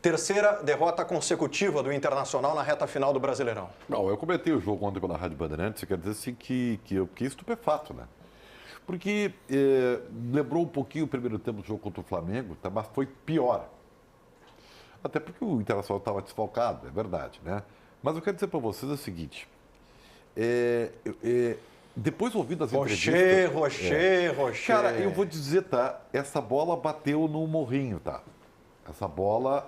terceira derrota consecutiva do Internacional na reta final do Brasileirão. Não, eu comentei o jogo ontem pela Rádio Bandeirantes, quer dizer assim que eu fiquei estupefato, né? Porque lembrou um pouquinho o primeiro tempo do jogo contra o Flamengo, tá, mas foi pior. Até porque o Internacional estava desfalcado, é verdade, né? Mas eu quero dizer para vocês o seguinte, depois ouvindo as entrevistas... Rocher. Cara, eu vou dizer, tá? Essa bola bateu no morrinho, tá? Essa bola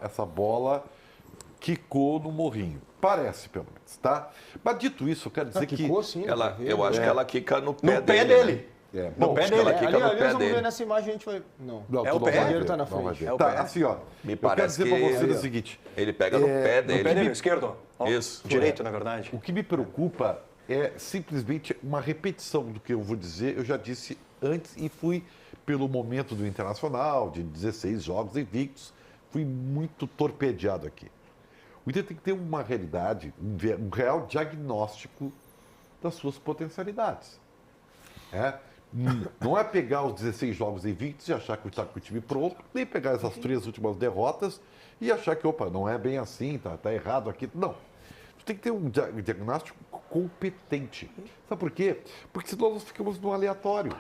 quicou no morrinho. Parece, pelo menos, tá? Mas dito isso, eu quero dizer que... Quicou, sim. Eu acho que ela quica no pé No pé dele. dele. Né? No pé dele. Ela quica no pé Vamos dele. ver nessa imagem, a gente vai... Não. É o pé. O zagueiro tá na frente. É o Tá, pé. assim, ó. Me Eu quero parece dizer para que vocês o seguinte... Ele pega no pé No dele. pé dele, esquerdo. Ó, Isso. Direito, na verdade. O que me preocupa é simplesmente uma repetição do que eu vou dizer. Eu já disse antes e fui pelo momento do Internacional, de 16 jogos invictos, fui muito torpedeado aqui. O Inter tem que ter uma realidade, um real diagnóstico das suas potencialidades. Não é pegar os 16 jogos invictos e achar que está com o time pronto, nem pegar essas 3 últimas derrotas e achar que, opa, não é bem assim, tá errado aqui. Não. Tu tem que ter um diagnóstico competente. Sabe por quê? Porque senão nós ficamos no aleatório.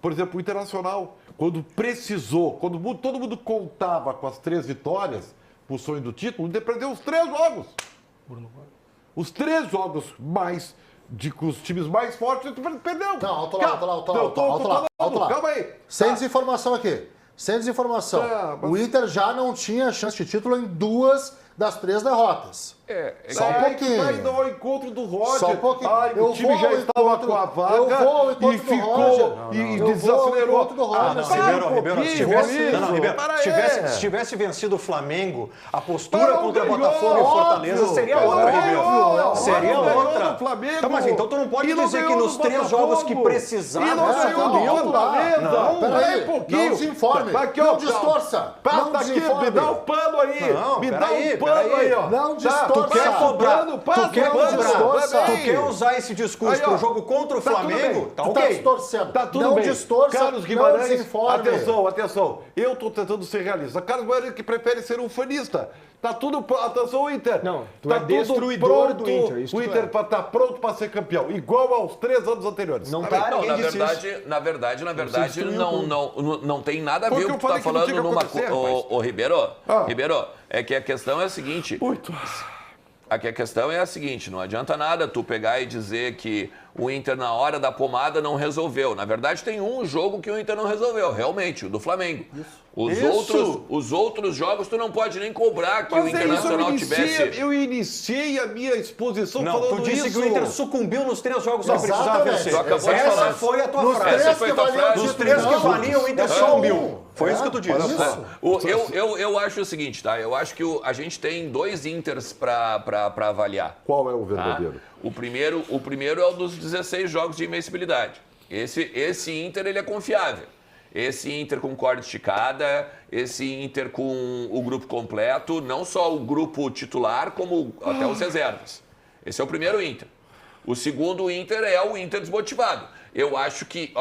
Por exemplo, o Internacional, quando precisou, quando todo mundo contava com as 3 vitórias, o sonho do título, o Inter perdeu os 3 jogos. Os 3 jogos mais... com os times mais fortes, perdeu. Não, alto lá. Calma aí. Sem desinformação aqui. Sem desinformação. Mas... O Inter já não tinha chance de título em 2 das 3 derrotas. Só um pouquinho. Vai ao encontro do Roger. Só um pouquinho. O time já estava com a vaga eu vou ao encontro e do ficou Roger. e Eu vou ao desacelerou. encontro do Roger. Ribeiro, se tivesse vencido o Flamengo, a postura contra o Botafogo e Fortaleza seria outra, Ribeiro. Seria outra. Tá, mas então tu não pode dizer que nos 3 jogos que precisava... E não ganhou do Fortaleza. Peraí, pouquinho. não desinforme. Não distorça. Não desinforme. Me dá o pano aí. Me dá o pano aí, ó. Não distorça. Tu quer cobrar, tu quer Aí. usar esse discurso pro jogo contra o Flamengo? Tá distorcendo. Tá tudo não bem. distorça, Carlos Guimarães, não desinforme. atenção. Eu tô tentando ser realista. Carlos Guimarães que prefere ser um fanista. Tá tudo... Atenção, Inter. Não, tu tá é destruidor do Inter. Isso o Inter tá pronto para ser campeão. Igual aos 3 anos anteriores. Não tá tá, bem? Não, ninguém disse isso. na verdade, não tem nada a Foi ver o que o eu que tu falei tá que não falando tinha que numa acontecer, coisa. Ô, Ribeiro, Ah. Ribeiro, é que a questão é a seguinte. Muito. Aqui a questão é a seguinte, não adianta nada tu pegar e dizer que o Inter na hora da pomada não resolveu. Na verdade, tem um jogo que o Inter não resolveu, realmente, o do Flamengo. Os outros jogos tu não pode nem cobrar que o Internacional tivesse... Eu iniciei a minha exposição Não, falando tu disse isso. que o Inter sucumbiu nos 3 jogos que Exatamente. precisava vencer. Tu acabou de Essa falar. foi a tua Nos frase. 3 foi que a tua valiam frase. o Dos título, 3 que não. valiam, o Inter É só sucumbiu. um. Foi isso que tu disse. Eu acho o seguinte, tá? Eu acho que a gente tem 2 Inters para avaliar. Qual é o Tá? verdadeiro? O primeiro é o dos 16 jogos de invencibilidade. Esse Inter, ele é confiável. Esse Inter com corda esticada, esse Inter com o grupo completo, não só o grupo titular, como até os reservas. Esse é o primeiro Inter. O segundo Inter é o Inter desmotivado. Eu acho que,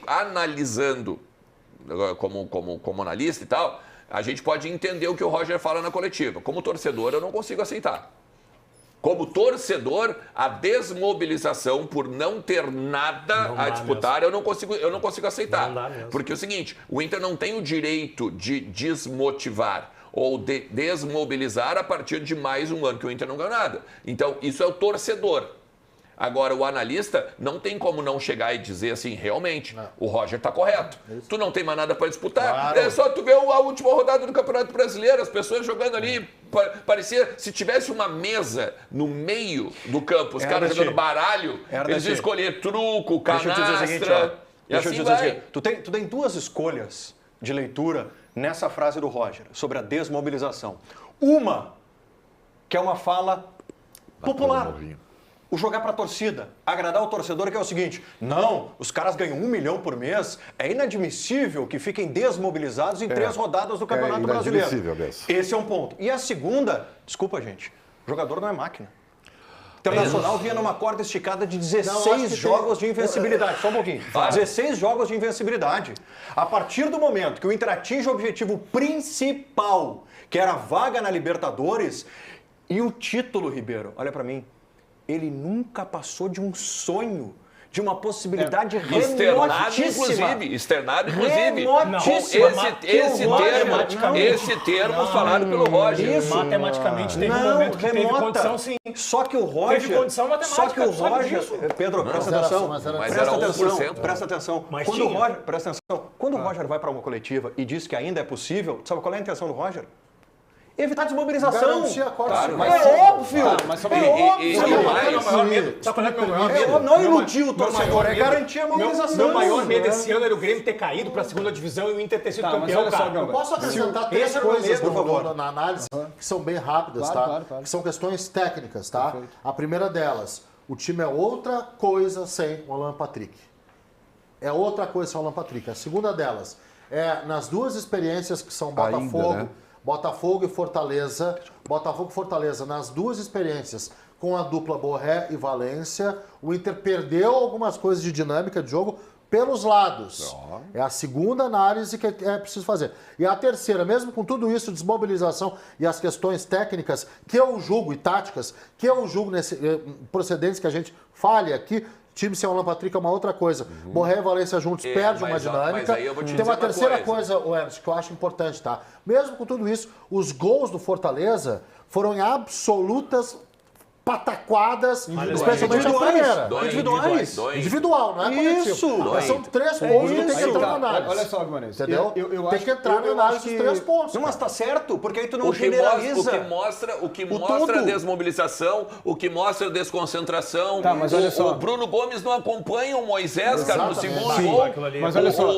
analisando como analista e tal, a gente pode entender o que o Roger fala na coletiva. Como torcedor, eu não consigo aceitar. Como torcedor, a desmobilização por não ter nada a disputar, eu não consigo aceitar. Não dá mesmo. Porque é o seguinte, o Inter não tem o direito de desmotivar ou de desmobilizar a partir de mais um ano que o Inter não ganhou nada. Então, isso é o torcedor. Agora, o analista não tem como não chegar e dizer assim, realmente, o Roger está correto. Tu não tem mais nada para disputar. Claro. É só tu ver a última rodada do Campeonato Brasileiro, as pessoas jogando ali, parecia, se tivesse uma mesa no meio do campo, os caras jogando baralho, eles iam escolher truco, Deixa eu te dizer o seguinte, canastra, e Deixa eu assim te dizer o vai. seguinte. Tu tem 2 escolhas de leitura nessa frase do Roger, sobre a desmobilização. Uma, que é uma fala popular. O jogar para a torcida, agradar o torcedor, que é o seguinte: não, os caras ganham 1 milhão por mês, é inadmissível que fiquem desmobilizados em 3 rodadas do Campeonato Brasileiro. Inadmissível mesmo. Esse é um ponto. E a segunda, desculpa, gente, o jogador não é máquina. Internacional vinha numa corda esticada de 16 Não, acho que jogos de invencibilidade. Só um pouquinho. 16 jogos de invencibilidade. A partir do momento que o Inter atinge o objetivo principal, que era a vaga na Libertadores, e o título, Ribeiro, olha pra mim, ele nunca passou de um sonho, de uma possibilidade externado, inclusive. Remotíssima. Esse termo falado pelo Roger. Isso. Matematicamente teve um momento que teve condição, sim. Só que o Roger... Teve condição matemática. Só que o Roger... Pedro, presta atenção. Presta atenção. Quando o Roger vai para uma coletiva e diz que ainda é possível, sabe qual é a intenção do Roger? Evitar desmobilização. É óbvio. Não iludir o torcedor, é garantir a mobilização. Meu maior medo esse ano era o Grêmio ter caído para a segunda divisão e o Inter ter sido campeão, cara. Eu posso acrescentar três coisas, por favor, na análise, que são bem rápidas, tá? Que são questões técnicas, tá? A primeira delas, o time é outra coisa sem o Alan Patrick. É outra coisa sem o Alan Patrick. A segunda delas é nas duas experiências que são Botafogo e Fortaleza. Botafogo e Fortaleza, nas duas experiências, com a dupla Borré e Valência, o Inter perdeu algumas coisas de dinâmica de jogo pelos lados. É a segunda análise que é preciso fazer. E a terceira, mesmo com tudo isso, desmobilização e as questões técnicas, que eu julgo, e táticas, que eu julgo procedentes que a gente fale aqui, time sem o Alan Patrick é uma outra coisa. Borré e Valência juntos perde uma dinâmica. Tem uma terceira coisa, Ernst, que eu acho importante, tá? Mesmo com tudo isso, os gols do Fortaleza foram em absolutas pataquadas, especialmente a primeira. Individual, não é coletivo. Isso. Mas são 3 pontos que tem que entrar na análise. Olha só, Guimarães. Entendeu? Eu tem que entrar na análise dos 3 pontos. Não, mas tá certo, porque aí tu não generaliza. O que mostra a desmobilização, o que mostra a desconcentração. Tá, mas olha só. O Bruno Gomes não acompanha o Moisés, cara, no segundo gol. Mas olha só.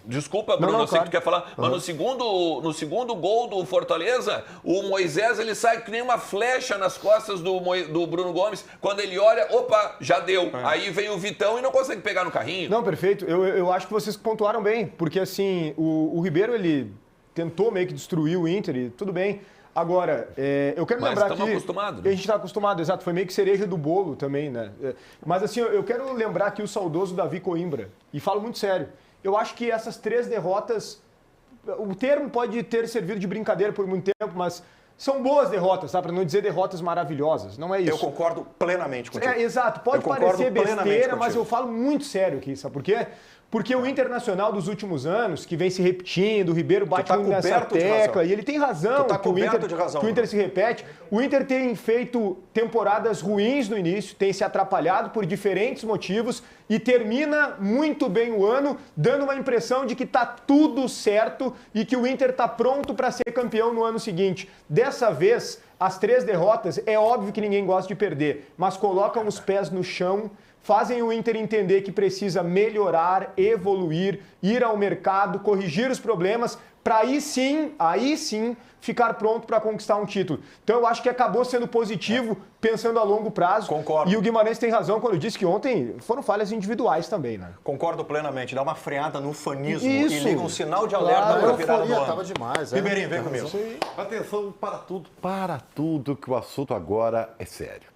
Desculpa, Bruno, eu sei que tu quer falar, mas no segundo gol do Fortaleza, o Moisés ele sai que nem uma flecha nas costas do Bruno Gomes. Quando ele olha, opa, já deu. Aí vem o Vitão e não consegue pegar no carrinho. Não, perfeito. Eu acho que vocês pontuaram bem, porque assim, o Ribeiro, ele tentou meio que destruir o Inter e tudo bem. Agora, eu quero lembrar que... acostumados, né? A gente está acostumado, exato. Foi meio que cereja do bolo também, né? Mas assim, eu quero lembrar aqui o saudoso Davi Coimbra. E falo muito sério. Eu acho que essas 3 derrotas... O termo pode ter servido de brincadeira por muito tempo, mas... São boas derrotas, tá? Para não dizer derrotas maravilhosas. Não é isso. Eu concordo plenamente contigo. Exato. Pode parecer besteira, mas eu falo muito sério aqui, sabe por quê? Porque o Internacional dos últimos anos, que vem se repetindo, o Ribeiro bate muito nessa tecla, e ele tem razão, que o Inter se repete. O Inter tem feito temporadas ruins no início, tem se atrapalhado por diferentes motivos e termina muito bem o ano, dando uma impressão de que está tudo certo e que o Inter está pronto para ser campeão no ano seguinte. Dessa vez, as 3 derrotas, é óbvio que ninguém gosta de perder, mas colocam os pés no chão, fazem o Inter entender que precisa melhorar, evoluir, ir ao mercado, corrigir os problemas, para aí sim, ficar pronto para conquistar um título. Então eu acho que acabou sendo positivo, pensando a longo prazo. Concordo. E o Guimarães tem razão quando disse que ontem foram falhas individuais também, né? Concordo plenamente. Dá uma freada no fanismo Isso. e liga um sinal de alerta para virar do ano. Tava demais. Ribeirinho, vem comigo. Atenção para tudo que o assunto agora é sério.